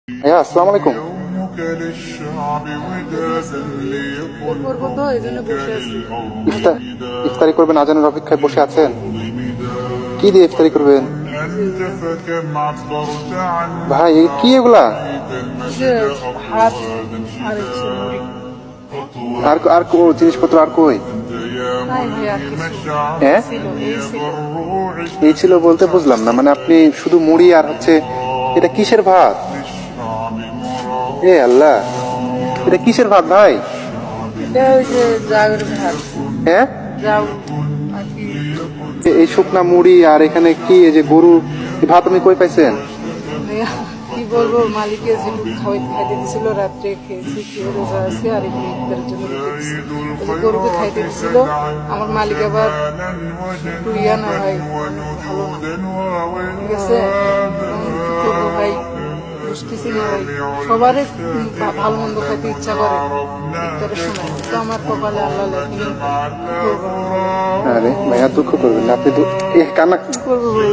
ভাইয়া আসসালামু আলাইকুম। করবো তো এই জন্য বসে আছি। ইফতার ইফতারি করবেন, আজানের অপেক্ষায় বসে আছেন। কি দিয়ে ইফতারি করবেন ভাই? কি এগুলা? যে ভাত আর হচ্ছে মুড়ি। আর আর জিনিসপত্র আর কই? নাই ভাই আর কিছু হ্যাঁ, ছিল, এই ছিল। এই ছিল বলতে বুঝলাম না, মানে আপনি শুধু মুড়ি আর হচ্ছে, এটা কিসের ভাত? এ আল্লাহ, এটা কিসের ভাত ভাই? এটা ওই যে জাগের ভাত, হ্যাঁ, যাও আর কি। এই শুকনা মুড়ি আর এখানে কি এই যে গরু, এই ভাত আপনি কই পাইছেন? ভাইয়া কি বলবো, মালিকে যেটুকু খাইতে দিছিল রাত্রে খেয়েছি, খেয়ে রোজা আছি আর এগুলো ইফতারের জন্য রেখে দিছি। ওই যে গরুকে খাইতে দিছিল আমার মালিক, আবার একটু ইয়া না ভাই, ভালো না, ঠিক আছে। কি করবো ভাই, বুঝতেছি না ভাই। সবারই ভালো মন্দ খাইতে ইচ্ছা করে ইফতারের সময়, তো আমার কপালে আল্লাহ লেখেনি। কি করবো আরে ভাইয়া দুঃখ করবেন না, আপনি কান্না কি করবো ভাই?